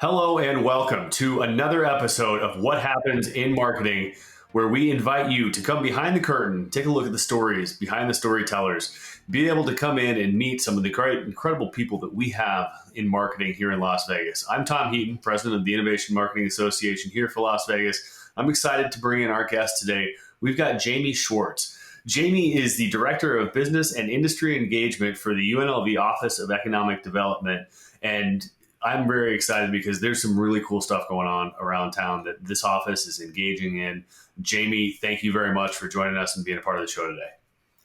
Hello and welcome to another episode of What Happens in Marketing, where we invite you to come behind the curtain, take a look at the stories behind the storytellers, be able to come in and meet some of the great, incredible people that we have in marketing here in Las Vegas. I'm Tom Heaton, president of the Innovation Marketing Association here for Las Vegas. I'm excited to bring in our guest today. We've got Jamie Schwartz. Jamie is the Director of Business and Industry Engagement for the UNLV Office of Economic Development. And I'm very excited because there's some really cool stuff going on around town that this office is engaging in. Jamie, thank you very much for joining us and being a part of the show today.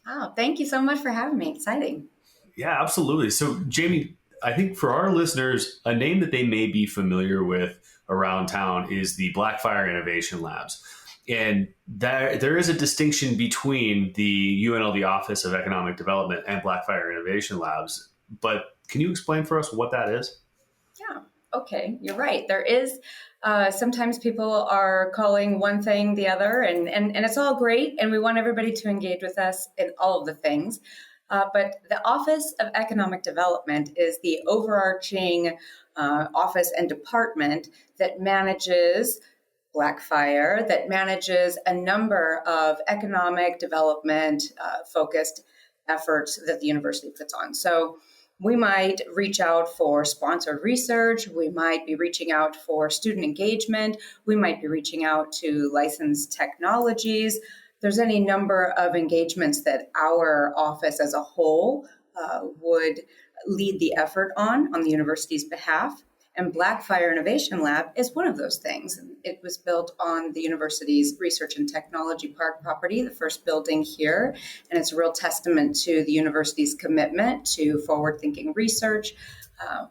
Oh, thank you so much for having me. Exciting. Yeah, absolutely. So, Jamie, I think for our listeners, a name that they may be familiar with around town is the Blackfire Innovation Labs. And there is a distinction between the UNLV Office of Economic Development and Blackfire Innovation Labs. But can you explain for us what that is? Yeah. Okay. You're right. There is sometimes people are calling one thing the other, and it's all great. And we want everybody to engage with us in all of the things. But the Office of Economic Development is the overarching office and department that manages Blackfire, that manages a number of economic development focused efforts that the university puts on. So we might reach out for sponsored research. We might be reaching out for student engagement. We might be reaching out to licensed technologies. There's any number of engagements that our office as a whole would lead the effort on the university's behalf. And Blackfire Innovation Lab is one of those things. It was built on the university's Research and Technology Park property, the first building here. And it's a real testament to the university's commitment to forward-thinking research.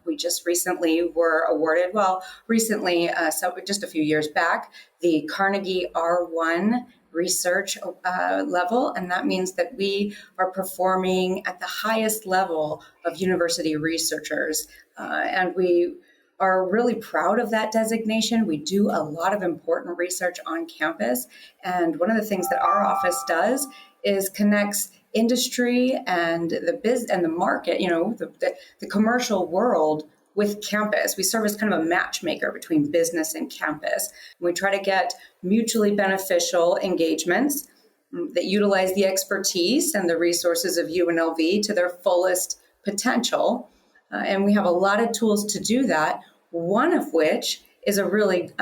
We just recently were awarded, so just a few years back, the Carnegie R1 research level. And that means that we are performing at the highest level of university researchers. And we are really proud of that designation. We do a lot of important research on campus. And one of the things that our office does is connects industry and the market, the commercial world with campus. We serve as kind of a matchmaker between business and campus. We try to get mutually beneficial engagements that utilize the expertise and the resources of UNLV to their fullest potential. And we have a lot of tools to do that, one of which is a really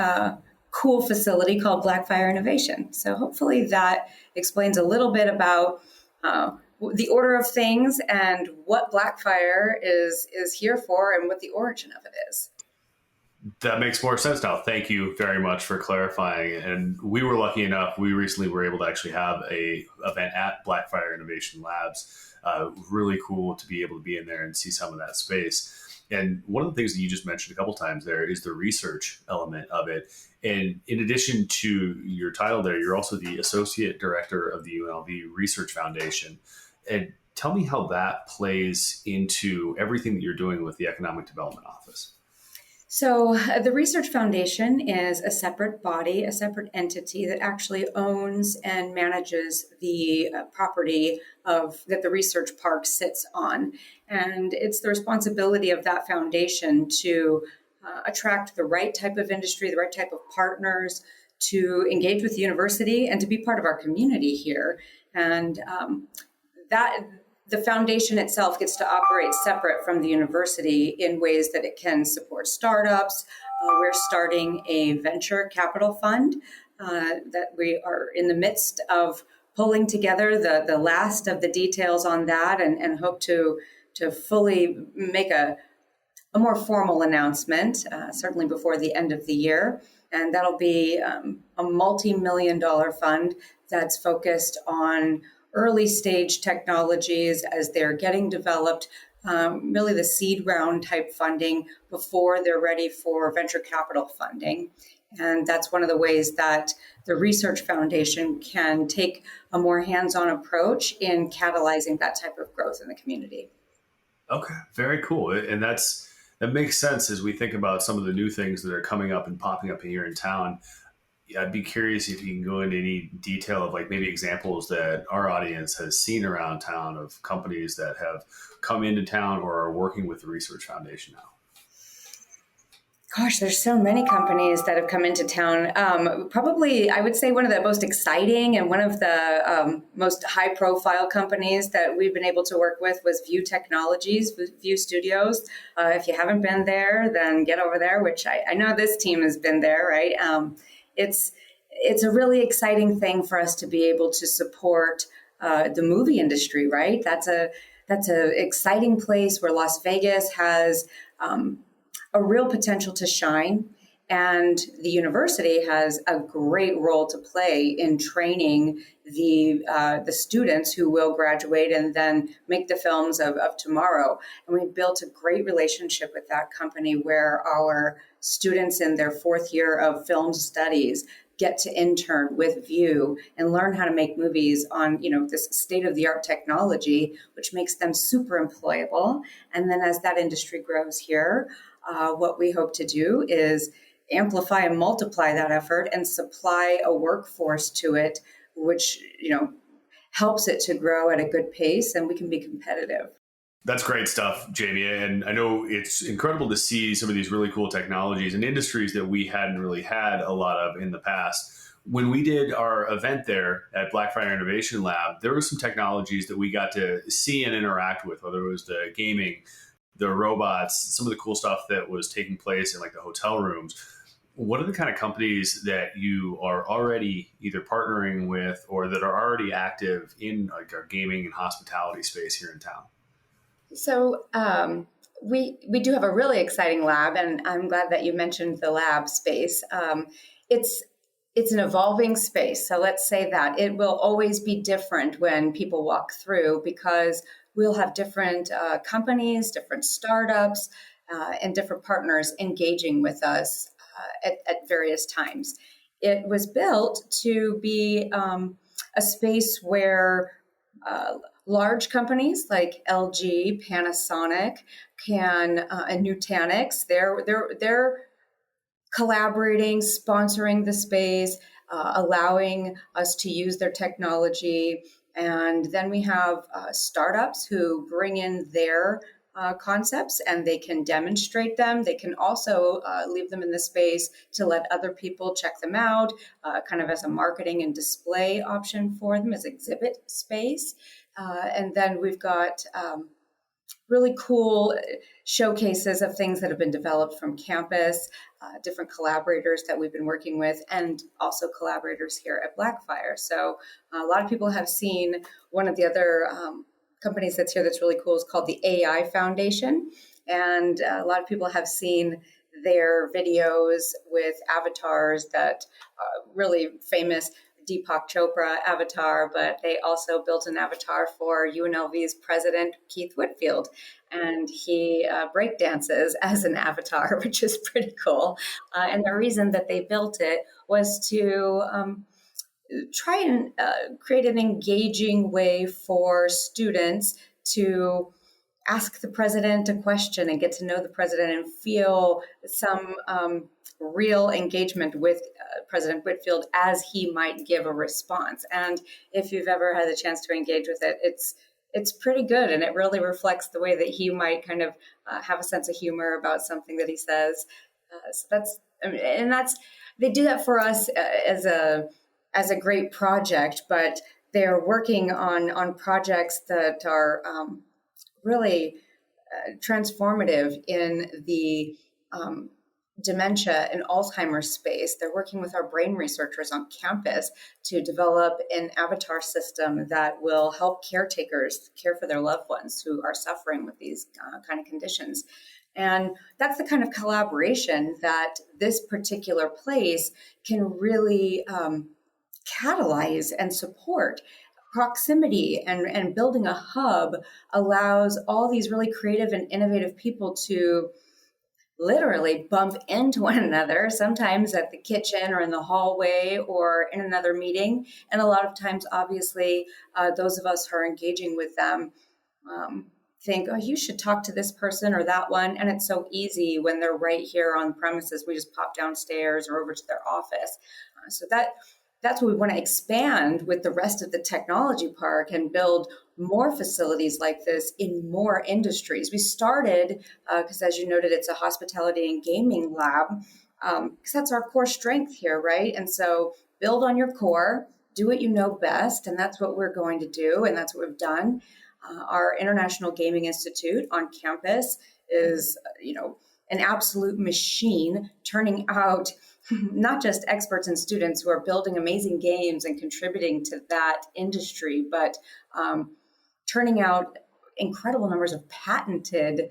cool facility called Blackfire Innovation. So hopefully that explains a little bit about the order of things and what Blackfire is here for and what the origin of it is. That makes more sense now. Thank you very much for clarifying. And we were lucky enough, we recently were able to actually have a event at Blackfire Innovation Labs. Really cool to be able to be in there and see some of that space. And one of the things that you just mentioned a couple times there is the research element of it. And in addition to your title there, you're also the Associate Director of the UNLV Research Foundation. And tell me how that plays into everything that you're doing with the Economic Development Office. So the Research Foundation is a separate body, a separate entity that actually owns and manages the property that the research park sits on. And it's the responsibility of that foundation to attract the right type of industry, the right type of partners, to engage with the university and to be part of our community here. And the foundation itself gets to operate separate from the university in ways that it can support startups. We're starting a venture capital fund that we are in the midst of pulling together the last of the details on that and hope to fully make a more formal announcement, certainly before the end of the year. And that'll be a multi-million-dollar fund that's focused on early stage technologies as they're getting developed, really the seed round type funding before they're ready for venture capital funding. And that's one of the ways that the Research Foundation can take a more hands-on approach in catalyzing that type of growth in the community. Okay, very cool. And that makes sense as we think about some of the new things that are coming up and popping up here in town. I'd be curious if you can go into any detail of maybe examples that our audience has seen around town of companies that have come into town or are working with the Research Foundation now. Gosh, there's so many companies that have come into town. Probably, I would say one of the most exciting and one of the most high-profile companies that we've been able to work with was View Technologies, View Studios. If you haven't been there, then get over there, which I know this team has been there, right? It's a really exciting thing for us to be able to support the movie industry, right? That's a exciting place where Las Vegas has a real potential to shine. And the university has a great role to play in training the students who will graduate and then make the films of tomorrow. And we built a great relationship with that company where our students in their fourth year of film studies get to intern with View and learn how to make movies on, this state-of-the-art technology, which makes them super employable. And then as that industry grows here, what we hope to do is amplify and multiply that effort and supply a workforce to it, which, helps it to grow at a good pace, and we can be competitive. That's great stuff, Jamie. And I know it's incredible to see some of these really cool technologies and industries that we hadn't really had a lot of in the past. When we did our event there at Blackfire Innovation Lab, there were some technologies that we got to see and interact with, whether it was the gaming, the robots, some of the cool stuff that was taking place in like the hotel rooms. What are the kind of companies that you are already either partnering with or that are already active in like our gaming and hospitality space here in town? So we do have a really exciting lab, and I'm glad that you mentioned the lab space. It's an evolving space, so let's say that it will always be different when people walk through because we'll have different companies, different startups, and different partners engaging with us at various times. It was built to be a space where large companies like LG, Panasonic, and Nutanix, they're collaborating, sponsoring the space, allowing us to use their technology. And then we have startups who bring in their concepts and they can demonstrate them. They can also leave them in the space to let other people check them out, kind of as a marketing and display option for them as exhibit space. And then we've got really cool showcases of things that have been developed from campus, different collaborators that we've been working with, and also collaborators here at Blackfire. So a lot of people have seen one of the other companies that's here that's really cool is called the AI Foundation. And a lot of people have seen their videos with avatars that really famous Deepak Chopra avatar, but they also built an avatar for UNLV's president, Keith Whitfield, and he breakdances as an avatar, which is pretty cool. And the reason that they built it was to try and create an engaging way for students to ask the president a question and get to know the president and feel some real engagement with President Whitfield as he might give a response. And if you've ever had the chance to engage with it, it's pretty good, and it really reflects the way that he might kind of have a sense of humor about something that he says. So they do that for us as a great project, but they're working on projects that are really transformative in the dementia and Alzheimer's space. They're working with our brain researchers on campus to develop an avatar system that will help caretakers care for their loved ones who are suffering with these kind of conditions. And that's the kind of collaboration that this particular place can really catalyze and support. Proximity and building a hub allows all these really creative and innovative people to literally bump into one another, sometimes at the kitchen or in the hallway or in another meeting. And a lot of times, obviously, those of us who are engaging with them think, oh, you should talk to this person or that one. And it's so easy when they're right here on premises. We just pop downstairs or over to their office. So that's what we want to expand with the rest of the technology park and build more facilities like this in more industries. We started, because as you noted, it's a hospitality and gaming lab, because that's our core strength here, right? And so build on your core, do what you know best, and that's what we're going to do, and that's what we've done. Our International Gaming Institute on campus is, an absolute machine, turning out not just experts and students who are building amazing games and contributing to that industry, but turning out incredible numbers of patented,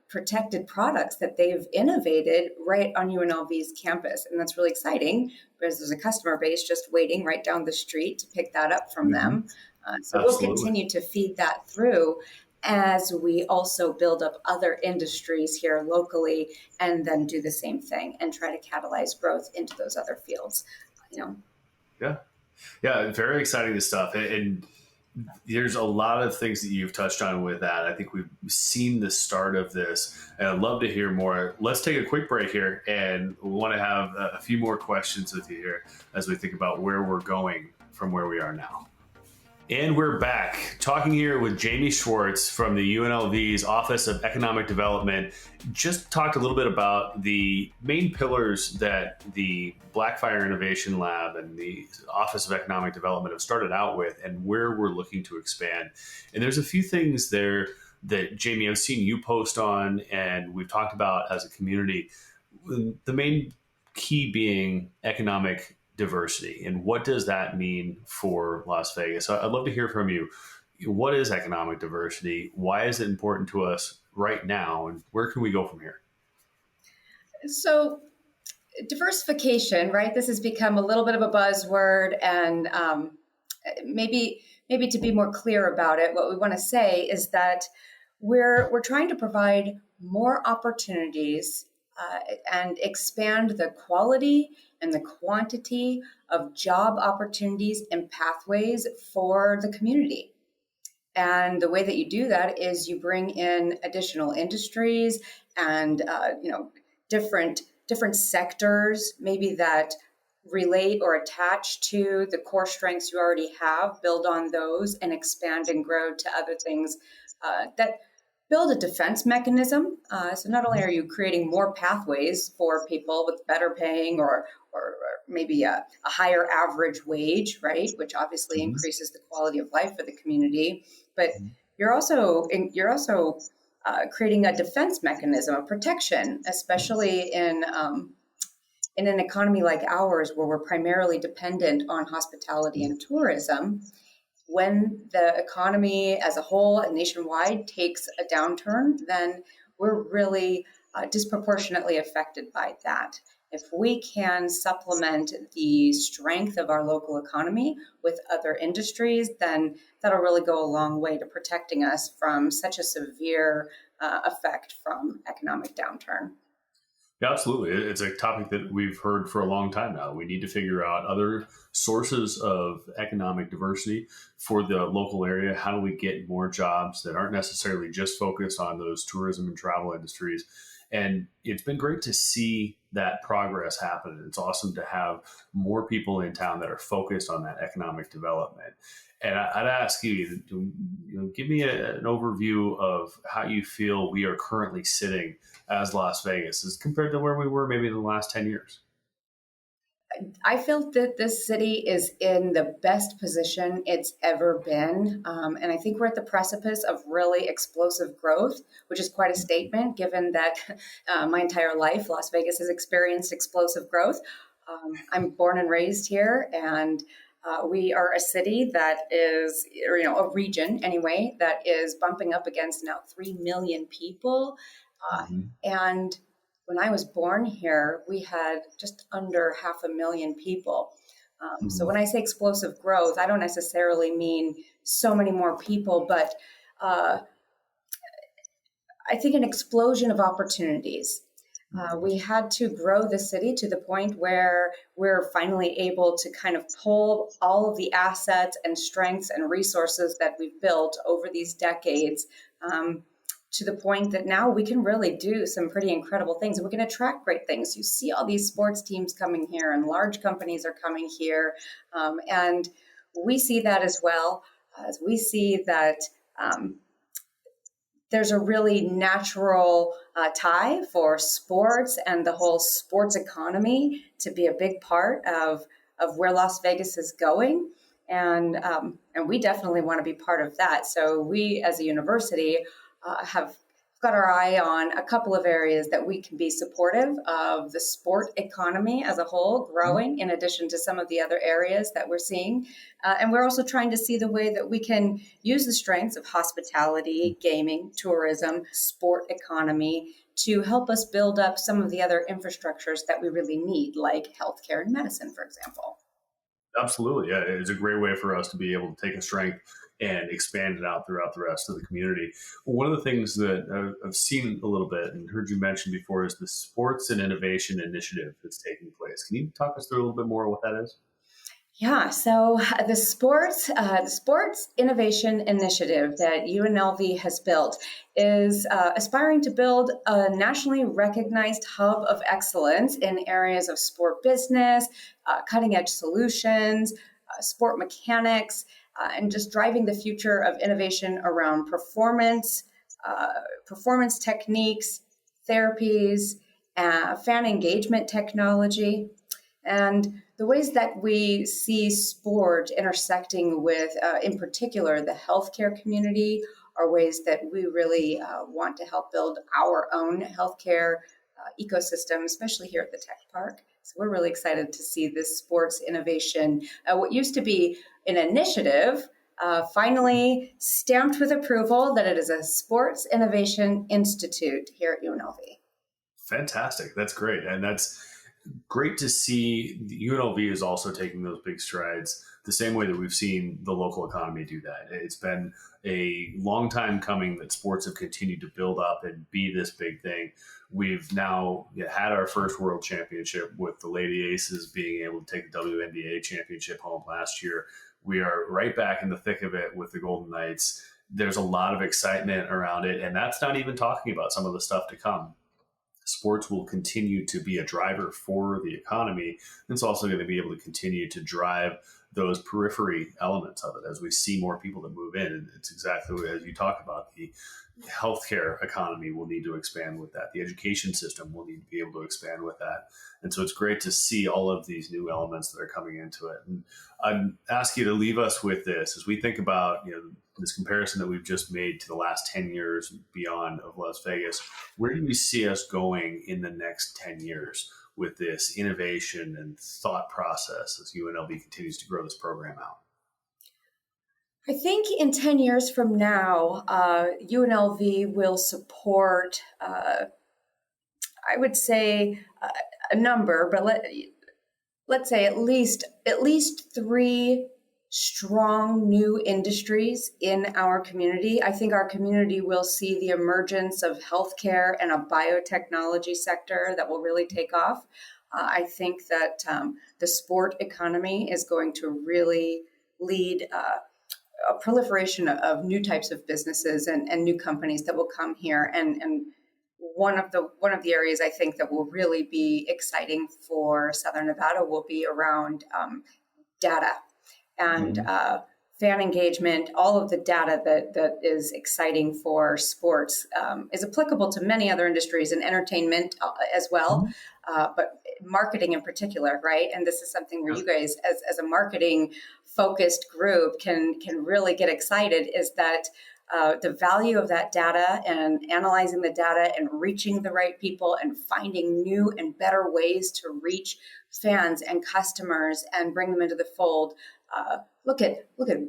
protected products that they've innovated right on UNLV's campus. And that's really exciting because there's a customer base just waiting right down the street to pick that up from them. So we'll continue to feed that through as we also build up other industries here locally and then do the same thing and try to catalyze growth into those other fields. Yeah, very exciting stuff. And there's a lot of things that you've touched on with that. I think we've seen the start of this, and I'd love to hear more. Let's take a quick break here, and we want to have a few more questions with you here as we think about where we're going from where we are now. And we're back talking here with Jamie Schwartz from the UNLV's Office of Economic Development. Just talked a little bit about the main pillars that the Blackfire Innovation Lab and the Office of Economic Development have started out with and where we're looking to expand. And there's a few things there that, Jamie, I've seen you post on and we've talked about as a community. The main key being economic diversity. And what does that mean for Las Vegas? So I'd love to hear from you. What is economic diversity? Why is it important to us right now? And where can we go from here? So diversification, right? This has become a little bit of a buzzword, and maybe to be more clear about it, what we want to say is that we're trying to provide more opportunities and expand the quality and the quantity of job opportunities and pathways for the community. And the way that you do that is you bring in additional industries and different sectors, maybe that relate or attach to the core strengths you already have, build on those and expand and grow to other things that build a defense mechanism. So not only are you creating more pathways for people with better paying or maybe a higher average wage, right, which obviously increases the quality of life for the community, but you're also creating a defense mechanism, a protection, especially in an economy like ours, where we're primarily dependent on hospitality and tourism. When the economy as a whole and nationwide takes a downturn, then we're really disproportionately affected by that. If we can supplement the strength of our local economy with other industries, then that'll really go a long way to protecting us from such a severe effect from economic downturn. Yeah, absolutely. It's a topic that we've heard for a long time now. We need to figure out other sources of economic diversity for the local area. How do we get more jobs that aren't necessarily just focused on those tourism and travel industries? And it's been great to see that progress happen. It's awesome to have more people in town that are focused on that economic development. And I'd ask you, give me an overview of how you feel we are currently sitting as Las Vegas as compared to where we were maybe in the last 10 years. I feel that this city is in the best position it's ever been. And I think we're at the precipice of really explosive growth, which is quite a statement given that my entire life, Las Vegas has experienced explosive growth. I'm born and raised here, and we are a city that is, a region anyway, that is bumping up against now 3 million people. And when I was born here, we had just under 500,000 people. So when I say explosive growth, I don't necessarily mean so many more people, but I think an explosion of opportunities. We had to grow the city to the point where we're finally able to kind of pull all of the assets and strengths and resources that we've built over these decades to the point that now we can really do some pretty incredible things, and we can attract great things. You see all these sports teams coming here, and large companies are coming here, and we see that as well. as we see that there's a really natural tie for sports and the whole sports economy to be a big part of where Las Vegas is going. And we definitely want to be part of that. So we, as a university, have got our eye on a couple of areas that we can be supportive of the sport economy as a whole growing, in addition to some of the other areas that we're seeing. And we're also trying to see the way that we can use the strengths of hospitality, gaming, tourism, sport economy to help us build up some of the other infrastructures that we really need, like healthcare and medicine, for example. Absolutely. Yeah. It's a great way for us to be able to take a strength and expand it out throughout the rest of the community. One of the things that I've seen a little bit and heard you mention before is the Sports and Innovation Initiative that's taking place. Can you talk us through a little bit more what that is? Yeah, so the Sports Innovation Initiative that UNLV has built is aspiring to build a nationally recognized hub of excellence in areas of sport business, cutting edge solutions, sport mechanics, and just driving the future of innovation around performance techniques, therapies, fan engagement technology. And the ways that we see sport intersecting with, in particular, the healthcare community are ways that we really want to help build our own healthcare ecosystem, especially here at the Tech Park. So we're really excited to see this sports innovation, what used to be an initiative, finally stamped with approval that it is a Sports Innovation Institute here at UNLV. Fantastic. That's great. And that's great to see. The UNLV is also taking those big strides the same way that we've seen the local economy do that. It's been a long time coming that sports have continued to build up and be this big thing. We've now had our first world championship with the Lady Aces being able to take the WNBA championship home last year. We are right back in the thick of it with the Golden Knights. There's a lot of excitement around it, and that's not even talking about some of the stuff to come. Sports will continue to be a driver for the economy. It's also going to be able to continue to drive those periphery elements of it as we see more people that move in. And it's exactly as you talk about. The healthcare economy will need to expand with that. The education system will need to be able to expand with that. And so it's great to see all of these new elements that are coming into it. And I'd ask you to leave us with this as we think about, this comparison that we've just made to the last 10 years beyond of Las Vegas. Where do you see us going in the next 10 years with this innovation and thought process as UNLV continues to grow this program out? I think in 10 years from now, UNLV will support, I would say a number, but let's say at least three strong new industries in our community. I think our community will see the emergence of healthcare and a biotechnology sector that will really take off. I think that the sport economy is going to really lead a proliferation of new types of businesses and new companies that will come here. And one of the areas I think that will really be exciting for Southern Nevada will be around data and fan engagement. All of the data that is exciting for sports is applicable to many other industries and entertainment as well, but marketing in particular, right? And this is something where you guys, as a marketing focused group, can really get excited. Is that the value of that data and analyzing the data and reaching the right people and finding new and better ways to reach fans and customers and bring them into the fold. Look at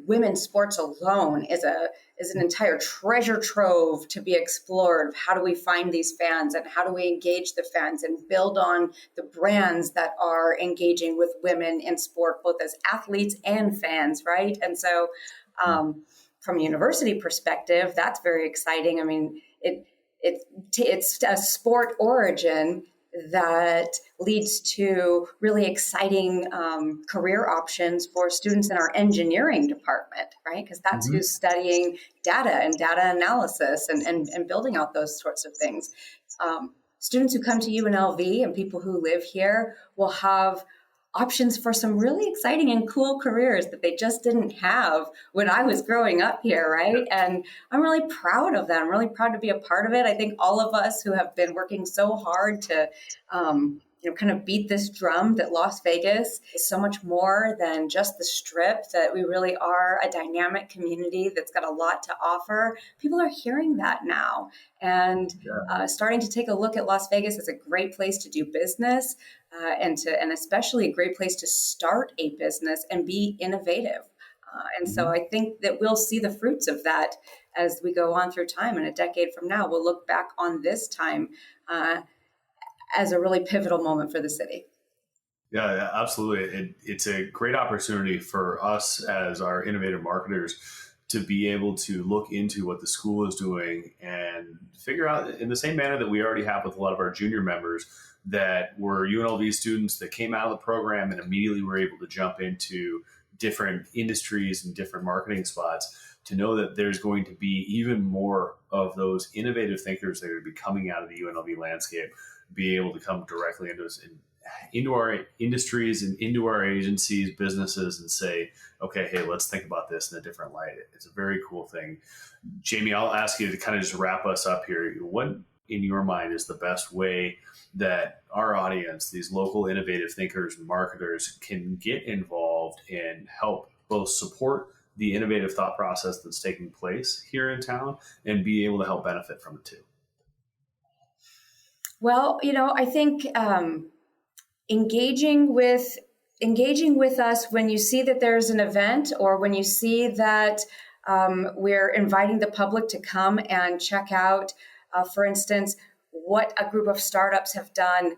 women's sports alone is an entire treasure trove to be explored. How do we find these fans and how do we engage the fans and build on the brands that are engaging with women in sport, both as athletes and fans, right? And so from a university perspective, that's very exciting. I mean, it's a sport origin that leads to really exciting career options for students in our engineering department, right? Because that's who's studying data and data analysis and building out those sorts of things. Students who come to UNLV and people who live here will have options for some really exciting and cool careers that they just didn't have when I was growing up here, right? And I'm really proud of that. I'm really proud to be a part of it. I think all of us who have been working so hard to kind of beat this drum that Las Vegas is so much more than just the Strip, that we really are a dynamic community that's got a lot to offer. People are hearing that now and starting to take a look at Las Vegas as a great place to do business and especially a great place to start a business and be innovative. And so I think that we'll see the fruits of that as we go on through time. And a decade from now, we'll look back on this time as a really pivotal moment for the city. Yeah, absolutely. It's a great opportunity for us as our innovative marketers to be able to look into what the school is doing and figure out, in the same manner that we already have with a lot of our junior members that were UNLV students that came out of the program and immediately were able to jump into different industries and different marketing spots, to know that there's going to be even more of those innovative thinkers that are going to be coming out of the UNLV landscape, be able to come directly into our industries and into our agencies, businesses, and say, okay, hey, let's think about this in a different light. It's a very cool thing. Jamie, I'll ask you to kind of just wrap us up here. What, in your mind, is the best way that our audience, these local innovative thinkers and marketers, can get involved and help both support the innovative thought process that's taking place here in town and be able to help benefit from it too? Well, I think engaging with us when you see that there's an event, or when you see that we're inviting the public to come and check out, for instance, what a group of startups have done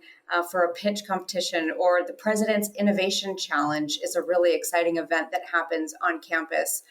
for a pitch competition, or the President's Innovation Challenge is a really exciting event that happens on campus,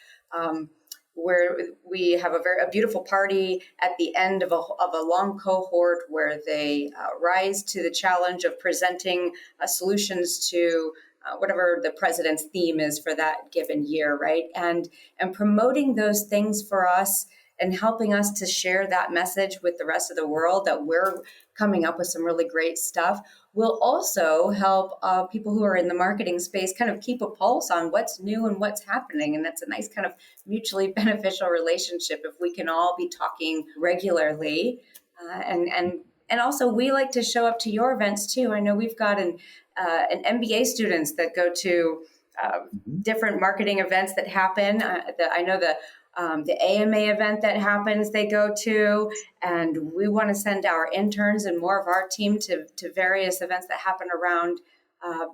where we have a beautiful party at the end of a long cohort where they rise to the challenge of presenting solutions to whatever the president's theme is for that given year, right? And promoting those things for us and helping us to share that message with the rest of the world that we're coming up with some really great stuff will also help people who are in the marketing space kind of keep a pulse on what's new and what's happening. And that's a nice kind of mutually beneficial relationship if we can all be talking regularly. And also, we like to show up to your events too. I know we've got an MBA students that go to different marketing events that happen. I know the AMA event that happens, they go to, and we want to send our interns and more of our team to various events that happen around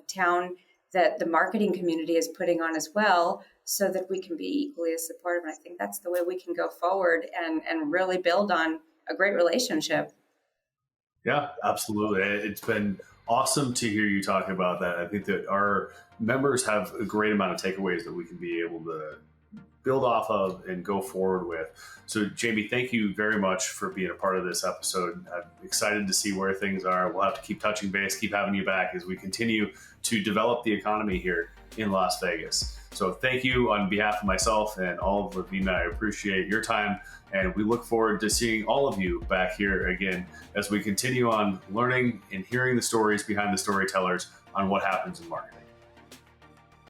town that the marketing community is putting on as well, so that we can be equally as supportive. And I think that's the way we can go forward and really build on a great relationship. Yeah, absolutely. It's been awesome to hear you talk about that. I think that our members have a great amount of takeaways that we can be able to build off of and go forward with. So Jamie, thank you very much for being a part of this episode. I'm excited to see where things are. We'll have to keep touching base, keep having you back as we continue to develop the economy here in Las Vegas. So thank you on behalf of myself and all of LVIMA. I appreciate your time, and we look forward to seeing all of you back here again as we continue on learning and hearing the stories behind the storytellers on what happens in marketing.